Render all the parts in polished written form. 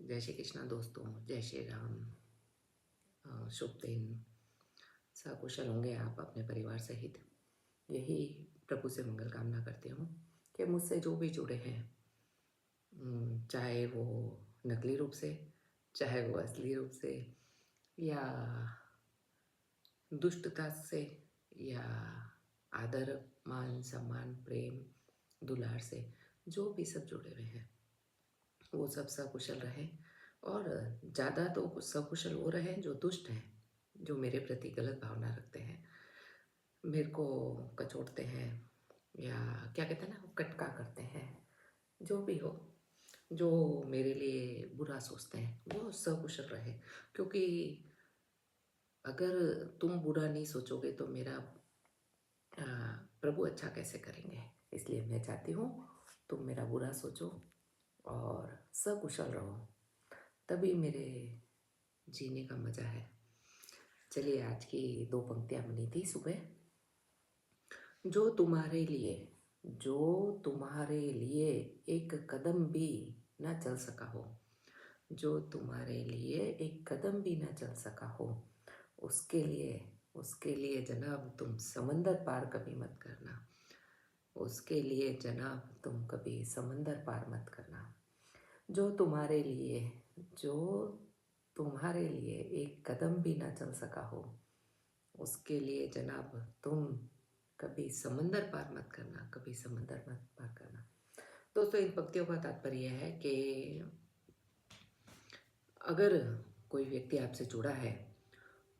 जय श्री कृष्णा दोस्तों, जय श्री राम। शुभ दिन। सकुशल होंगे आप अपने परिवार सहित। यही प्रभु से मंगल कामना करती हूँ कि मुझसे जो भी जुड़े हैं, चाहे वो नकली रूप से, चाहे वो असली रूप से, या दुष्टता से, या आदर मान सम्मान प्रेम दुलार से, जो भी सब जुड़े हुए हैं वो सब सकुशल रहे। और ज़्यादा तो सकुशल वो रहे जो दुष्ट हैं, जो मेरे प्रति गलत भावना रखते हैं, मेरे को कचोटते हैं, या क्या कहते हैं ना, कटका करते हैं। जो भी हो, जो मेरे लिए बुरा सोचते हैं, वो सकुशल रहे। क्योंकि अगर तुम बुरा नहीं सोचोगे तो मेरा प्रभु अच्छा कैसे करेंगे। इसलिए मैं चाहती हूँ तुम मेरा बुरा सोचो और सकुशल रहो, तभी मेरे जीने का मज़ा है। चलिए, आज की 2 पंक्तियाँ बनी थी सुबह। जो तुम्हारे लिए एक कदम भी ना चल सका हो, जो तुम्हारे लिए एक कदम भी ना चल सका हो, उसके लिए जनाब तुम समंदर पार कभी मत करना। उसके लिए जनाब तुम कभी समंदर पार मत करना। जो तुम्हारे लिए एक कदम भी ना चल सका हो, उसके लिए जनाब तुम कभी समंदर पार मत करना, कभी समंदर मत पार करना। दोस्तों, इन पंक्तियों का तात्पर्य है कि अगर कोई व्यक्ति आपसे जुड़ा है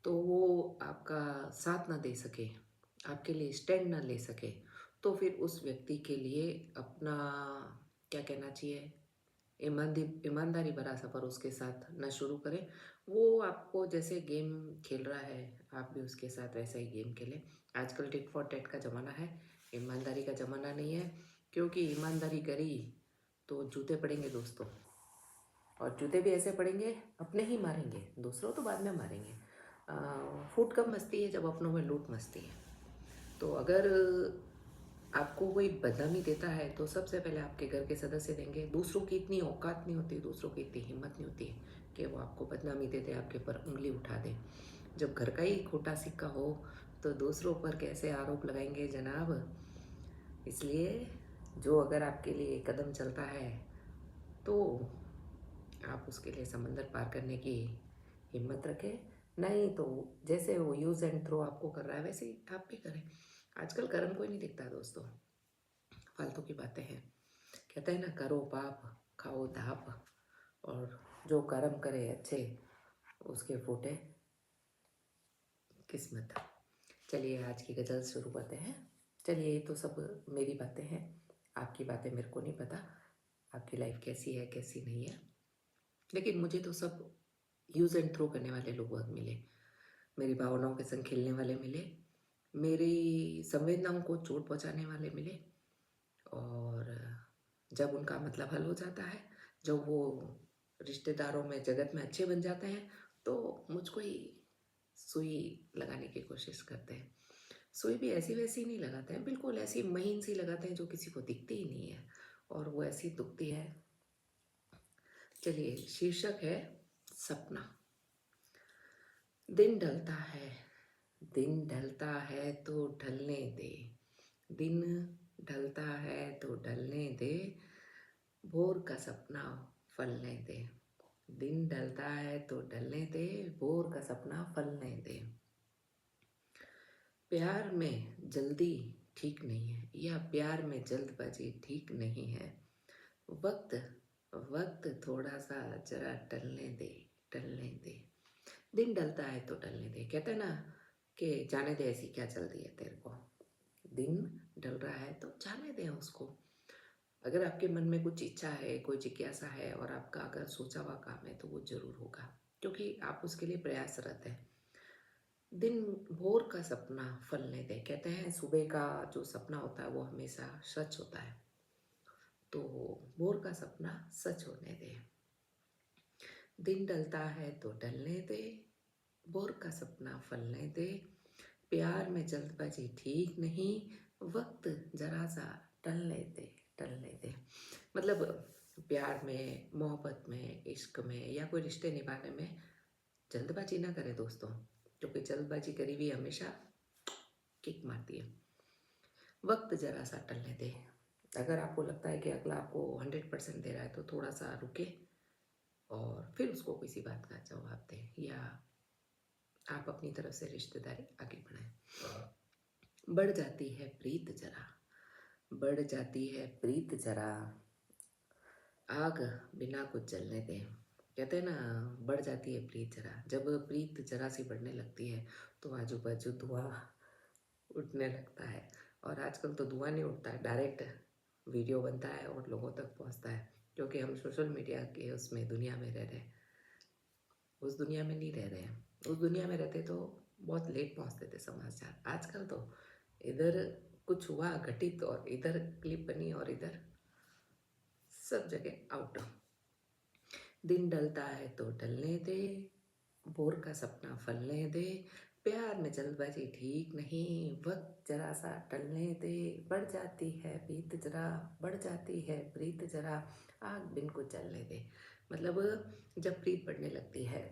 तो वो आपका साथ ना दे सके, आपके लिए स्टैंड ना ले सके, तो फिर उस व्यक्ति के लिए अपना क्या कहना चाहिए, ईमानदारी भरा सफ़र उसके साथ ना शुरू करें। वो आपको जैसे गेम खेल रहा है, आप भी उसके साथ वैसा ही गेम खेलें। आजकल टिट फॉर टैट का ज़माना है, ईमानदारी का ज़माना नहीं है। क्योंकि ईमानदारी करी तो जूते पड़ेंगे दोस्तों, और जूते भी ऐसे पड़ेंगे, अपने ही मारेंगे, दूसरों तो बाद में मारेंगे। फूट कब मचती है, जब अपनों में लूट मचती है। तो अगर आपको कोई बदनामी देता है तो सबसे पहले आपके घर के सदस्य देंगे। दूसरों की इतनी औकात नहीं होती, दूसरों की इतनी हिम्मत नहीं होती कि वो आपको बदनामी दे दे, आपके पर उंगली उठा दे। जब घर का ही खोटा सिक्का हो तो दूसरों पर कैसे आरोप लगाएंगे जनाब। इसलिए जो अगर आपके लिए कदम चलता है तो आप उसके लिए समंदर पार करने की हिम्मत रखें। नहीं तो जैसे वो यूज़ एंड थ्रो आपको कर रहा है वैसे ही आप भी करें। आजकल कर्म कोई नहीं दिखता दोस्तों, फालतू की बातें हैं। कहते हैं ना, करो पाप खाओ धाप, और जो कर्म करे अच्छे उसके फूटे किस्मत। चलिए, आज की गज़ल शुरू करते हैं। चलिए, ये तो सब मेरी बातें हैं, आपकी बातें मेरे को नहीं पता, आपकी लाइफ कैसी है कैसी नहीं है। लेकिन मुझे तो सब यूज़ एंड थ्रो करने वाले लोग बहुत मिले, मेरी भावनाओं के संग खेलने वाले मिले, मेरी संवेदनाओं को चोट पहुंचाने वाले मिले। और जब उनका मतलब हल हो जाता है, जब वो रिश्तेदारों में जगत में अच्छे बन जाते हैं, तो मुझको ही सुई लगाने की कोशिश करते हैं। सुई भी ऐसी वैसी नहीं लगाते हैं, बिल्कुल ऐसी महीन सी लगाते हैं जो किसी को दिखती ही नहीं है, और वो ऐसी दुखती है। चलिए, शीर्षक है सपना। दिन ढलता है, दिन ढलता है तो ढलने दे, दिन ढलता है तो ढलने दे, भोर का सपना फलने दे। दिन ढलता है तो ढलने दे, भोर का सपना फलने दे। प्यार में जल्दी ठीक नहीं है, या प्यार में जल्दबाजी ठीक नहीं है। वक्त वक्त थोड़ा सा जरा टलने दे, टलने दे। दिन ढलता है तो ढलने दे, कहते हैं ना कि जाने दे, ऐसी क्या जल्दी है तेरे को। दिन ढल रहा है तो जाने दें उसको। अगर आपके मन में कुछ इच्छा है, कोई जिज्ञासा है, और आपका अगर सोचा हुआ काम है तो वो जरूर होगा, क्योंकि आप उसके लिए प्रयासरत हैं। दिन भोर का सपना फलने दें, कहते हैं सुबह का जो सपना होता है वो हमेशा सच होता है, तो भोर का सपना सच होने दें। दिन ढलता है तो ढलने दे, भोर का सपना फलने दे। प्यार में जल्दबाजी ठीक नहीं, वक्त जरा सा टलने दे, टलने दे। मतलब प्यार में, मोहब्बत में, इश्क में या कोई रिश्ते निभाने में जल्दबाजी ना करें दोस्तों, क्योंकि जल्दबाजी करी हुई हमेशा किक मारती है। वक्त जरा सा टलने दें। अगर आपको लगता है कि अगला आपको 100% दे रहा है तो थोड़ा सा रुके और फिर उसको किसी बात का जवाब दें, या आप अपनी तरफ से रिश्तेदारी आगे बढ़ाएं। बढ़ जाती है प्रीत जरा, बढ़ जाती है प्रीत जरा, आग बिना कुछ जलने दें। कहते हैं ना, बढ़ जाती है प्रीत जरा। जब प्रीत जरा सी बढ़ने लगती है तो आजू बाजू धुआं उठने लगता है। और आजकल तो धुआं नहीं उठता है, डायरेक्ट वीडियो बनता है और लोगों तक पहुंचता है, क्योंकि हम सोशल मीडिया के उसमें दुनिया में रह रहे हैं। उस दुनिया में नहीं रह रहे हैं। उस दुनिया में रहते तो बहुत लेट पहुंचते थे समाचार। आजकल तो इधर कुछ हुआ घटित और इधर क्लिप बनी और इधर सब जगह आउट। दिन ढलता है तो ढलने दे, भोर का सपना फलने दे, प्यार में जल्दबाजी ठीक नहीं, वक्त जरा सा टलने दे। बढ़ जाती है प्रीत जरा, बढ़ जाती है प्रीत जरा, आग बिन को जलने दे। मतलब जब प्रीत बढ़ने लगती है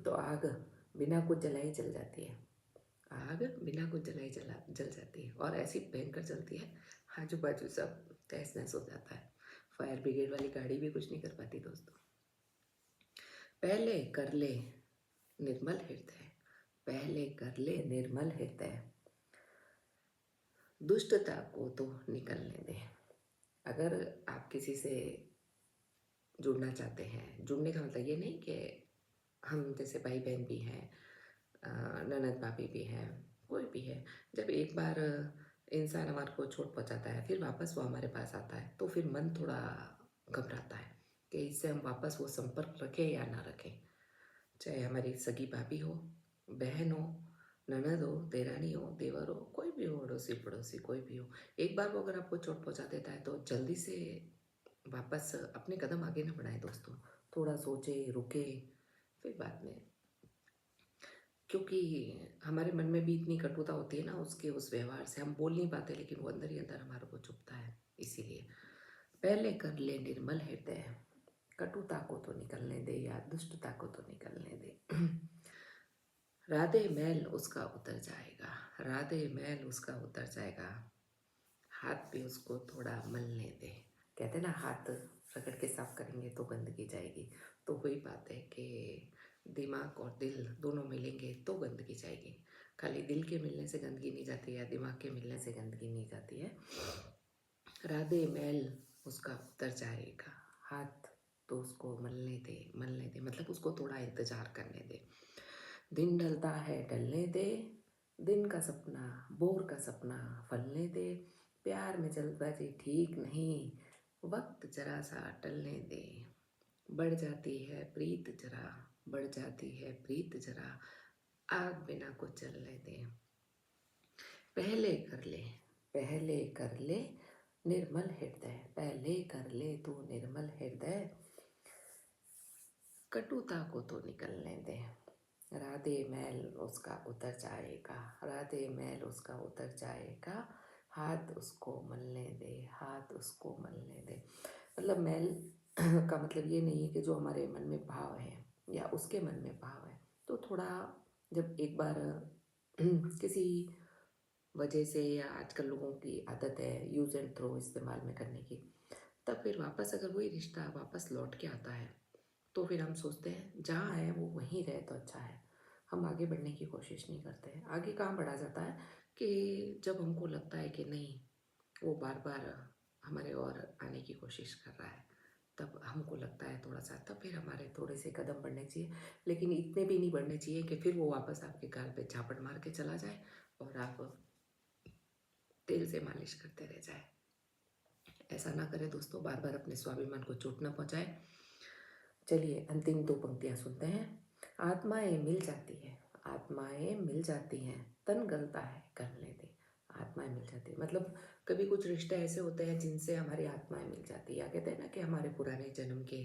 तो आग बिना कुछ जलाई जल जाती है। आग बिना कुछ जलाई जल जाती है और ऐसी भयंकर जलती है, आजू बाजू सब तहस नहस हो जाता है। फायर ब्रिगेड वाली गाड़ी भी कुछ नहीं कर पाती दोस्तों। पहले कर ले निर्मल हृदय, पहले कर ले निर्मल हृदय, दुष्टता को तो निकलने दे। अगर आप किसी से जुड़ना चाहते हैं, जुड़ने का मतलब ये नहीं कि हम जैसे भाई बहन भी हैं, ननद भाभी भी हैं, कोई भी है, जब एक बार इंसान हमारे को चोट पहुंचाता है फिर वापस वो हमारे पास आता है तो फिर मन थोड़ा घबराता है कि इससे हम वापस वो संपर्क रखें या ना रखें। चाहे हमारी सगी भाभी हो, बहन हो, ननद हो, देरानी हो, देवर हो, कोई भी हो, अड़ोसी पड़ोसी कोई भी हो, एक बार वो अगर आपको चोट पहुंचा देता है तो जल्दी से वापस अपने कदम आगे ना बढ़ाएं दोस्तों। थोड़ा सोचे, रुके, फिर बाद में, क्योंकि हमारे मन में भी इतनी कटुता होती है ना उसके उस व्यवहार से, हम बोल नहीं पाते लेकिन वो अंदर ही अंदर हमारे को चुभता है। इसीलिए पहले कर ले निर्मल हृदय, कटुता को तो निकलने दे या दुष्टता को तो निकलने दे। राधे मैल उसका उतर जाएगा, राधे मैल उसका उतर जाएगा, हाथ भी उसको थोड़ा मलने दे। कहते हैं ना, हाथ रगड़ के साफ करेंगे तो गंदगी जाएगी। तो वही बात है कि दिमाग और दिल दोनों मिलेंगे तो गंदगी जाएगी। खाली दिल के मिलने से गंदगी नहीं जाती है, दिमाग के मिलने से गंदगी नहीं जाती है। राधे मैल उसका उतर जाएगा, हाथ तो उसको मलने दे मतलब उसको थोड़ा इंतजार करने दे। दिन ढलता है ढलने दे, दिन का सपना बोर का सपना फलने दे, प्यार में जल्दबाजी ठीक नहीं, वक्त जरा सा टलने दे। बढ़ जाती है प्रीत जरा, बढ़ जाती है प्रीत जरा, आग बिना कुछ जलने दे। पहले कर ले, पहले कर ले निर्मल हृदय, पहले कर ले तू निर्मल हृदय, कटुता को तो निकलने दे। राधे मैल उसका उतर जाएगा, राधे मैल उसका उतर जाएगा, हाथ उसको मलने दे, हाथ उसको मलने दे। मतलब मैल का मतलब ये नहीं है कि जो हमारे मन में भाव है या उसके मन में भाव है, तो थोड़ा जब एक बार किसी वजह से या आजकल लोगों की आदत है यूज़ एंड थ्रो इस्तेमाल में करने की, तब फिर वापस अगर वही रिश्ता वापस लौट के आता है तो फिर हम सोचते हैं जहाँ है वो वहीं रहे तो अच्छा है। हम आगे बढ़ने की कोशिश नहीं करते हैं। आगे कहाँ बढ़ा जाता है कि जब हमको लगता है कि नहीं, वो बार बार हमारे और आने की कोशिश कर रहा है, तब हमको लगता है थोड़ा सा, तब फिर हमारे थोड़े से कदम बढ़ने चाहिए, लेकिन इतने भी नहीं बढ़ने चाहिए कि फिर वो वापस आपके गाल पे झापड़ मार के चला जाए और आप तेल से मालिश करते रह जाए। ऐसा ना करें दोस्तों, बार बार अपने स्वाभिमान को चोट न पहुँचाए। चलिए अंतिम दो पंक्तियाँ सुनते हैं। आत्माएं मिल जाती है, आत्माएं मिल जाती हैं, तन गलता है करने दे। आत्माएं मिल जाती है मतलब कभी कुछ रिश्ते ऐसे होते हैं जिनसे हमारी आत्माएं मिल जाती है, या कहते हैं ना कि हमारे पुराने जन्म के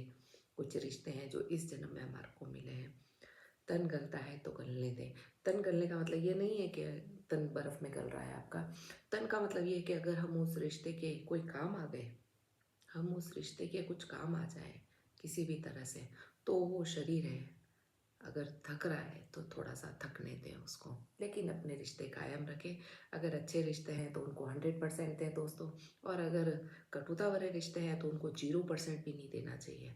कुछ रिश्ते हैं जो इस जन्म में हमारे को मिले हैं। तन गलता है तो गलने दे। तन गलने का मतलब ये नहीं है कि तन बर्फ़ में गल रहा है आपका। तन का मतलब ये है कि अगर हम उस रिश्ते के कोई काम आ गए, हम उस रिश्ते के कुछ काम आ जाए किसी भी तरह से, तो वो शरीर है, अगर थक रहा है तो थोड़ा-सा थकने दें उसको, लेकिन अपने रिश्ते कायम रखें। अगर अच्छे रिश्ते हैं तो उनको 100% दें दोस्तों, और अगर कटुता भरे रिश्ते हैं तो उनको 0% भी नहीं देना चाहिए।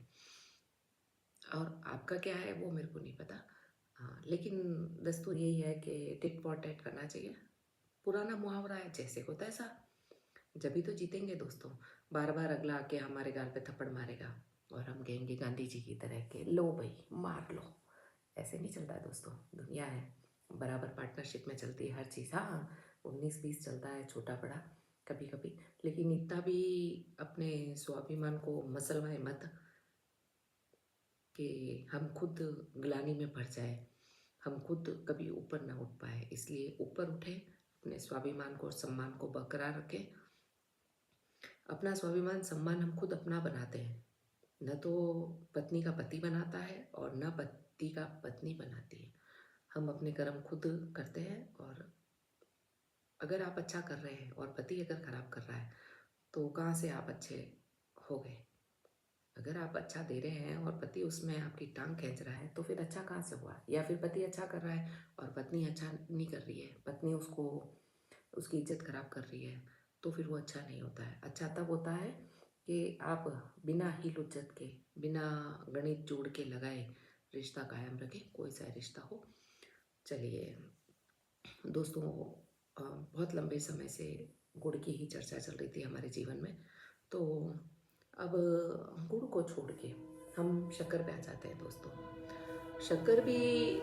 और आपका क्या है वो मेरे को नहीं पता। हाँ, लेकिन दस्तूर यही है कि टिट फॉर टैट करना चाहिए। पुराना मुहावरा है, जैसे को तैसा। जभी तो जीतेंगे दोस्तों। बार-बार अगला आके हमारे गाल पे थप्पड़ मारेगा और हम कहेंगे गांधी जी की तरह के लो भई मार लो। ऐसे नहीं चलता है दोस्तों, दुनिया है, बराबर पार्टनरशिप में चलती है हर चीज़। हाँ, 19-20 चलता है छोटा-बड़ा कभी-कभी, लेकिन इतना भी अपने स्वाभिमान को मसलवाएँ मत कि हम खुद ग्लानि में भर जाएँ, हम खुद कभी ऊपर ना उठ पाएँ। इसलिए ऊपर उठें, अपने स्वाभिमान को और सम्मान को बरकरार रखें। अपना स्वाभिमान, सम्मान हम खुद अपना बनाते हैं, न तो पत्नी का पति बनाता है और न पति का पत्नी बनाती है। हम अपने कर्म खुद करते हैं, और अगर आप अच्छा कर रहे हैं और पति अगर खराब कर रहा है, तो कहाँ से आप अच्छे हो गए? अगर आप अच्छा दे रहे हैं और पति उसमें आपकी टाँग खींच रहा है, तो फिर अच्छा कहाँ से हुआ? या फिर पति अच्छा कर रहा है और पत्नी अच्छा नहीं कर रही है, पत्नी उसको उसकी इज़्ज़त खराब कर रही है, तो फिर वो अच्छा नहीं होता है। अच्छा तब होता है कि आप बिना हील-हुज्जत के, बिना गणित जोड़ के लगाए रिश्ता कायम रखें, कोई सा रिश्ता हो। चलिए दोस्तों, बहुत लंबे समय से गुड़ की ही चर्चा चल रही थी हमारे जीवन में, तो अब गुड़ को छोड़ के हम शक्कर पे आ जाते हैं दोस्तों। शक्कर भी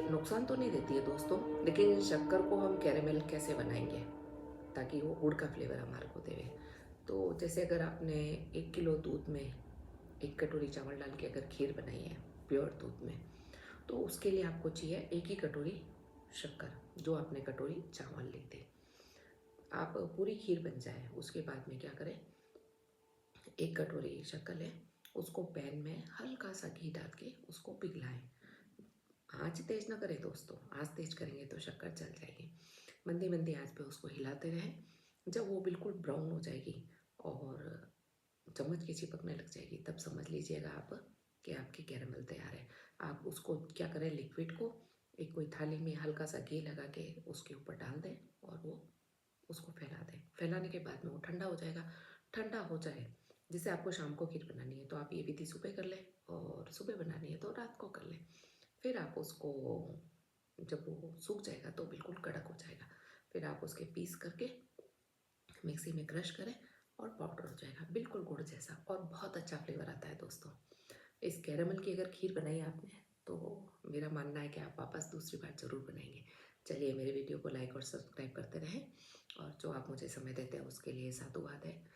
नुकसान तो नहीं देती है दोस्तों, लेकिन शक्कर को हम कैरेमल कैसे बनाएँगे ताकि वो गुड़ का फ्लेवर हमारे को देवे। तो जैसे अगर आपने 1 किलो दूध में 1 कटोरी चावल डाल के अगर खीर बनाई है प्योर दूध में, तो उसके लिए आपको चाहिए 1 ही कटोरी शक्कर, जो आपने कटोरी चावल ली थी। आप पूरी खीर बन जाए उसके बाद में क्या करें, 1 कटोरी शक्कर लें, उसको पैन में हल्का सा घी डाल के उसको पिघलाएँ। आँच तेज़ ना करें दोस्तों, आँच तेज़ करेंगे तो शक्कर जल जाएगी। मंदी-मंदी आँच पे उसको हिलाते रहें। जब वो बिल्कुल ब्राउन हो जाएगी और चम्मच की चिपकने लग जाएगी, तब समझ लीजिएगा आप कि आपकी कैरेमल तैयार है। आप उसको क्या करें, लिक्विड को एक कोई थाली में हल्का सा घी लगा के उसके ऊपर डाल दें और वो उसको फैला दें। फैलाने के बाद में वो ठंडा हो जाएगा। ठंडा हो जाए, जैसे आपको शाम को खीर बनानी है तो आप ये विधि सुबह कर लें, और सुबह बनानी है तो रात को कर लें। फिर आप उसको, जब वो सूख जाएगा तो बिल्कुल कड़क हो जाएगा, फिर आप उसके पीस करके मिक्सी में क्रश करें और पाउडर हो जाएगा बिल्कुल गुड़ जैसा, और बहुत अच्छा फ्लेवर आता है दोस्तों। इस कैरेमल की अगर खीर बनाई आपने, तो मेरा मानना है कि आप वापस दूसरी बार ज़रूर बनाएंगे। चलिए, मेरे वीडियो को लाइक और सब्सक्राइब करते रहें, और जो आप मुझे समय देते हैं उसके लिए साधुवाद है।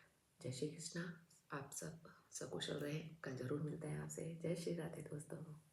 जय श्री कृष्णा। आप सब सकुशल रहें। कल ज़रूर मिलते हैं आपसे। जय श्री राधे दोस्तों।